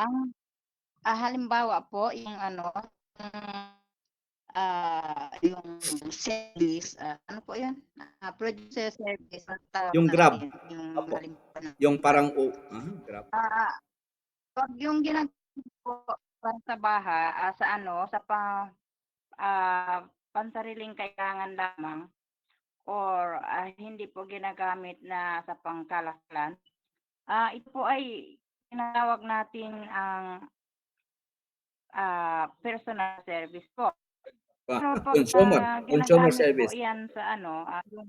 Ang halimbawa po yung ano, yung service, ano po 'yun, producer service ang tawag Yung Grab. natin, yung Opo. halimbawa ng Yung Grab. parang Grab. Ah, 'Pag yung ginagawa po para sa sa ano, sa pansariling kailangan lamang or, hindi po ginagamit na sa pangkalaklan, ito po ay tinatawag natin ang, personal service po. Pero pagka Consumer ginagamit po service. 'yan sa ano, yung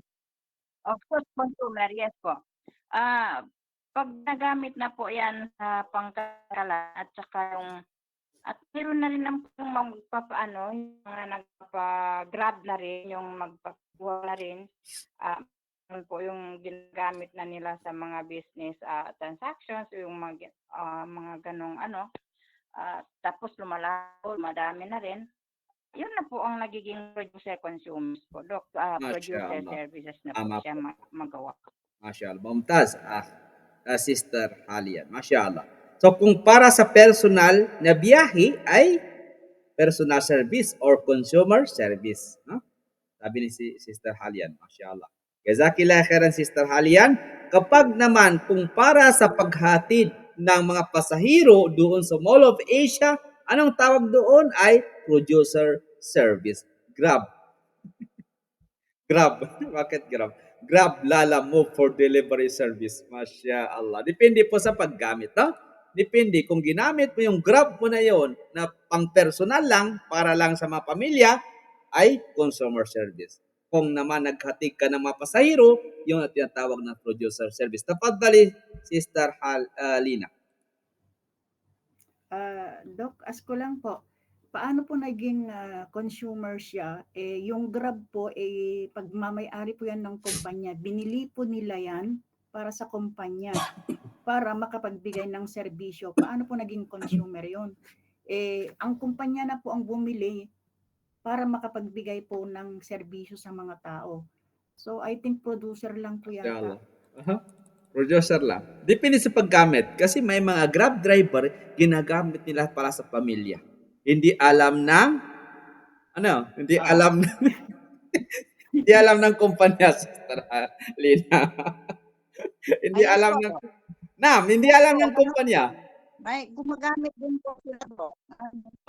of course consumer, yes po. Ah, 'Pag nagamit na po 'yan sa pangkalakal at saka yung at meron na rin naman pong magpapaano, yung mga nagpapa-Grab na rin, yung magpakuha na rin, yun po yung ginagamit na nila sa mga business, transactions, yung mga gano'ng ano, tapos lumalaki, madami na rin. Yun na po ang nagiging producer consumers po, producer Mashallah. services na po Tama siya po. magawa. Mashallah. Mumtaz. Sister Halian. Mashallah. So kung para sa personal na biyahe ay personal service or consumer service. No? Sabi ni si Sister Halian. Mashallah. Jazakillah khairan Sister Halian. Kapag naman kung para sa paghatid ng mga pasahero doon sa Mall of Asia, anong tawag doon ay producer service. Grab. Grab. Bakit Grab? Grab, Lala, Move for delivery service. Masya Allah. Depende po sa paggamit, no? Depende kung ginamit mo yung Grab mo na yon na pang personal lang, para lang sa mga pamilya, ay consumer service. Kung naman naghatid ka ng mga pasahero, yung tinatawag na producer service. Tapadali, Sister Lina. Doc, ask ko lang po, paano po naging consumer siya? Yung Grab po, pagmamay-ari po yan ng kumpanya. Binili po nila yan para sa kumpanya para makapagbigay ng serbisyo. Paano po naging consumer yon? Ang kumpanya na po ang bumili para makapagbigay po ng serbisyo sa mga tao. So, I think producer lang po Masya yata. Allah. Aha. Producer lang. Depende sa paggamit. Kasi may mga Grab driver, ginagamit nila para sa pamilya. Hindi alam ng, hindi Ah, alam ng, hindi alam ng kumpanya, Sister Lina. Hindi Yes alam po, ng, hindi yes alam po, ng gano'n po. kumpanya. May gumagamit din po sila po,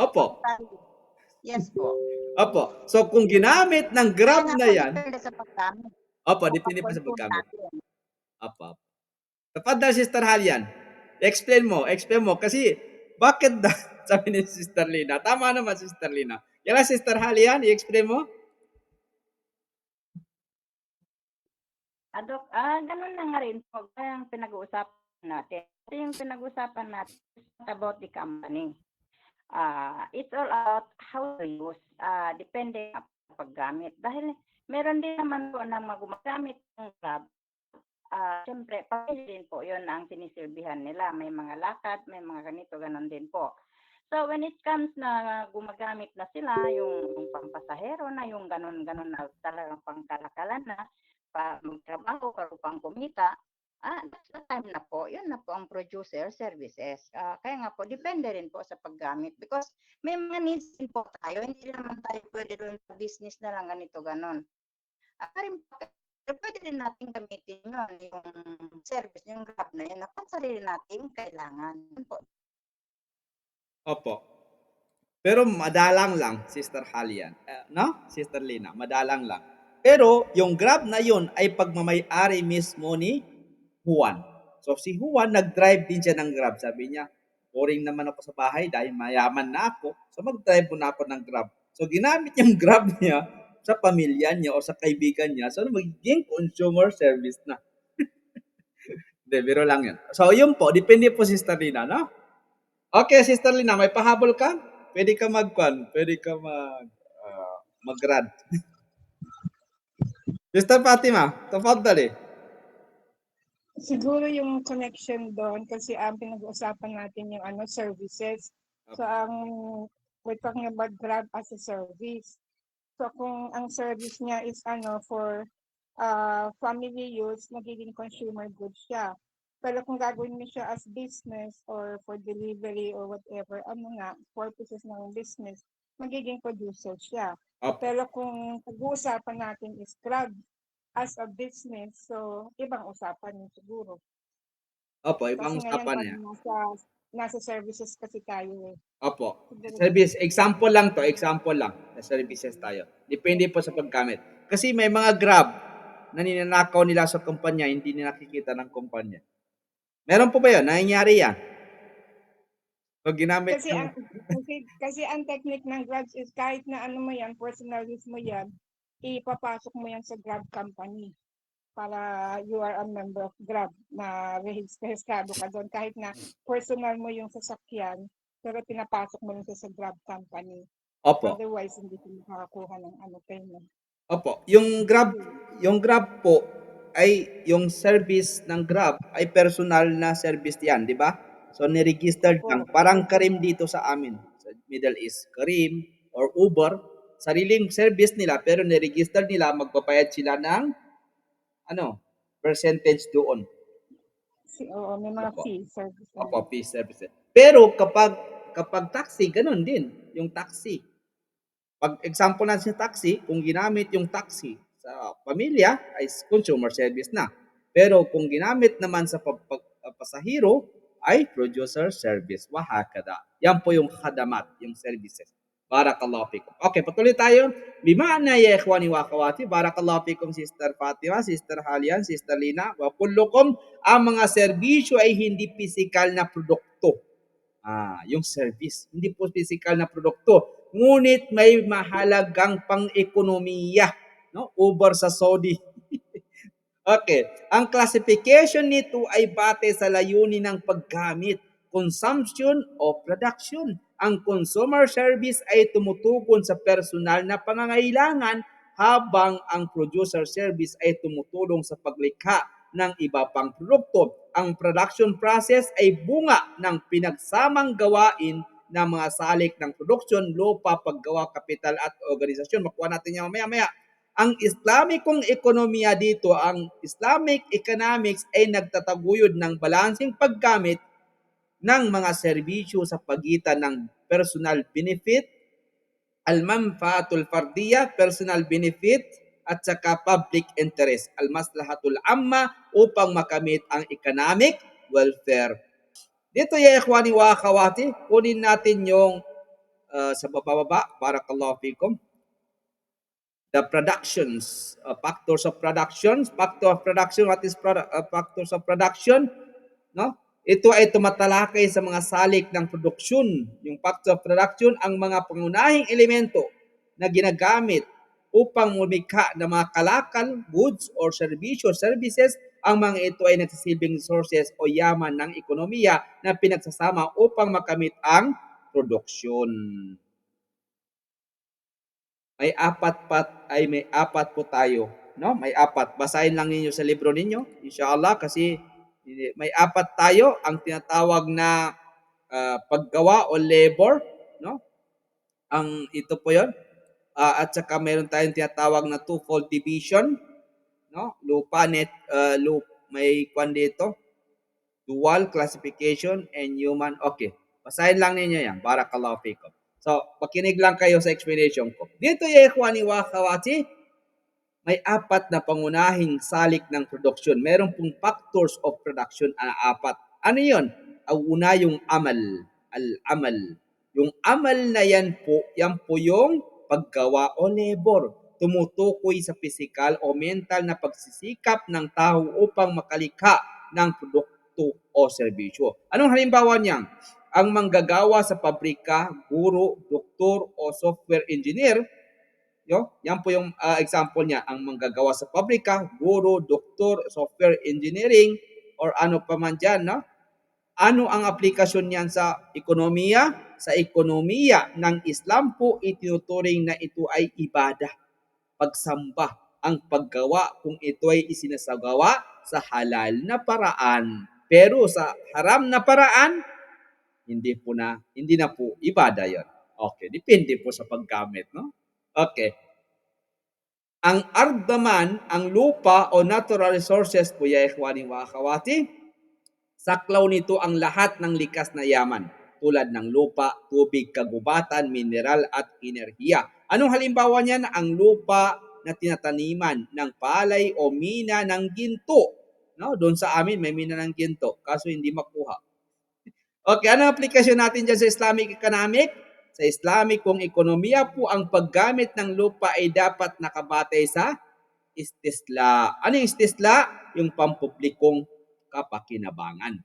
Opo. yes po. Opo. So, kung ginamit ng Kaya Grab nga na po yan, depende sa paggamit, opo, sa depende pa sa pag-consume paggamit. natin. Opo. Tapat Sister Halian. Explain mo. Kasi, bakit da, sabi ni Sister Lina. Tama naman, Sister Lina. Yan lang, Sister Halian, i-explain mo. Gano'n na nga rin po, kaya ang pinag-uusapan natin. Ito yung pinag-uusapan natin is not about the company. It's all about how to use, depende sa paggamit. Dahil meron din naman po na gumagamit ng Grab. Siyempre, pamilya din po yun ang sinisilbihan nila. May mga lakad, may mga ganito, ganon din po. So, when it comes na gumagamit na sila, yung pampasahero na, yung ganon-ganon na talagang pangkalakalan na, magtrabaho para upang kumita, that's the time na po, yun na po ang producer services. Kaya nga po, depende rin po sa paggamit because may mga needs din po tayo, hindi naman tayo pwede doon sa business na lang ganito, ganon. Rin po, pwede rin natin gamitin yun, yung service, yung Grab na yun, na pansarili natin kailangan. Yun po. Opo. Pero madalang lang, Sister Halian. No? Sister Lina, madalang lang. Pero yung Grab na yun ay pagmamay-ari mismo ni Juan. So si Juan, nag-drive din siya ng Grab. Sabi niya, boring naman ako sa bahay dahil mayaman na ako. So mag-drive na ako ng Grab. So ginamit yung Grab niya sa pamilya niya o sa kaibigan niya. So magiging consumer service na. Hindi, biro lang yun. So yun po, depende po Sister Lina, no? Okay, Sister Lina, may pahabol ka? Pwede ka mag-rant. Sister Fatima, tafadhali. Siguro yung connection doon kasi ang pinag-uusapan natin yung services. So we're talking about Grab as a service. So kung ang service niya is for family use, nagiging consumer goods siya. Pero kung gagawin mo siya as business or for delivery or whatever, purposes ng business, magiging producer siya. Opo. Pero kung pag-uusapan natin is Grab as a business, so ibang usapan yun siguro. Opo, ibang Kasi ngayon usapan na yan. nasa services kasi tayo eh. Opo. Siguro Service, example lang to, example lang. Na services tayo. Depende po sa paggamit. Kasi may mga Grab na ninanakaw nila sa kumpanya, hindi nila nakikita ng kumpanya. Meron po ba yun? Nangyayari yan? Pag ginamit Kasi yung... kasi ang technique ng Grab is kahit na ano mo yan, personal use mo yan, ipapasok mo yan sa Grab company para you are a member of Grab na rehistrado ka doon. Kahit na personal mo yung sasakyan, pero pinapasok mo lang sa Grab company. Opo. Otherwise, hindi ka makakakuha ng payment. Opo. Yung Grab po ay yung service ng Grab ay personal na service yan, di ba? So ni-registered Opo. lang. Parang Careem dito sa amin, sa Middle East. Careem or Uber, sariling service nila pero ni-register nila, magbabayad sila ng percentage doon. Oo, may mga Opo. fee service. Opo, fee services. Pero kapag taxi, ganun din. Yung taxi. Pag example natin sa taxi, kung ginamit yung taxi sa pamilya, ay consumer service na. Pero kung ginamit naman sa pasahero, ay producer service. Wahakada. Yan po yung khadamat, yung services. Barakallahu fikum. Okay, patuloy tayo. Bima'na ya ikhwani wa akhawati. Barakallahu fikum Sister Fatima, Sister Halian, Sister Lina. Wa kullukum, ang mga serbisyo ay hindi physical na produkto. Yung service, hindi po physical na produkto. Ngunit may mahalagang pang-ekonomiya, no? Uber sa Saudi. Okay. Ang classification nito ay base sa layunin ng paggamit, consumption o production. Ang consumer service ay tumutugon sa personal na pangangailangan habang ang producer service ay tumutulong sa paglikha ng iba pang produkto. Ang production process ay bunga ng pinagsamang gawain ng mga salik ng produksyon, lupa, paggawa, kapital at organisasyon. Makuha natin yan mamaya-maya. Ang Islamikong ekonomiya dito, ang Islamic economics ay nagtataguyod ng balansing paggamit ng mga serbisyo sa pagitan ng personal benefit, al-manfaatul fardiyya, personal benefit, at saka public interest, al-maslahatul amma, upang makamit ang economic welfare. Dito ya ikhwani wa akhawati, kunin natin yung sa bababa, barakallahu fikum. The productions, factors of production. What is factors of production? No? Ito ay tumatalakay sa mga salik ng produksyon. Yung factor of production, ang mga pangunahing elemento na ginagamit upang lumikha ng mga kalakal, goods, or services. Ang mga ito ay nagsisilbing sources o yaman ng ekonomiya na pinagsasama upang makamit ang produksyon. May apat po tayo, no? May apat. Basahin lang ninyo sa libro ninyo, inshallah, kasi may apat tayo, ang tinatawag na paggawa o labor, no? Ang ito po 'yon. At saka meron tayong tinatawag na twofold division, no? May kwan dito. Dual classification and human. Okay. Basahin lang ninyo yan. Barakallahu fikum. So, pakinig lang kayo sa explanation ko. Dito ya ikhwani wa akhawati, may apat na pangunahing salik ng production. Meron pong factors of production na apat. Ano yun? Ang una yung amal. Al-amal. Yung amal na yan po yung paggawa o labor. Tumutukoy sa physical o mental na pagsisikap ng tao upang makalikha ng produkto o serbisyo. Anong halimbawa niyan? Ang manggagawa sa pabrika, guro, doktor o software engineer, yan po yung example niya. Ang manggagawa sa pabrika, guro, doktor, software engineering, or ano pa man dyan, no? Ano ang aplikasyon niyan sa ekonomiya? Sa ekonomiya ng Islam po, itinuturing na ito ay ibadah, pagsamba, ang paggawa kung ito ay isinasagawa sa halal na paraan. Pero sa haram na paraan, hindi na po ibadah 'yon. Okay, depende po sa paggamit, no? Okay. Ang ard naman, ang lupa o natural resources po ya ikhwani wa akhawati, Saklaw nito ang lahat ng likas na yaman tulad ng lupa, tubig, kagubatan, mineral at enerhiya. Anong halimbawa niyan? Ang lupa na tinataniman ng palay o mina ng ginto. No, doon sa amin may mina ng ginto, kaso hindi makuha. Okay, ano ang aplikasyon natin dyan sa Islamic economic? Sa Islamic kung ekonomiya po, ang paggamit ng lupa ay dapat nakabatay sa istisla. Ano yung istisla? Yung pampublikong kapakinabangan.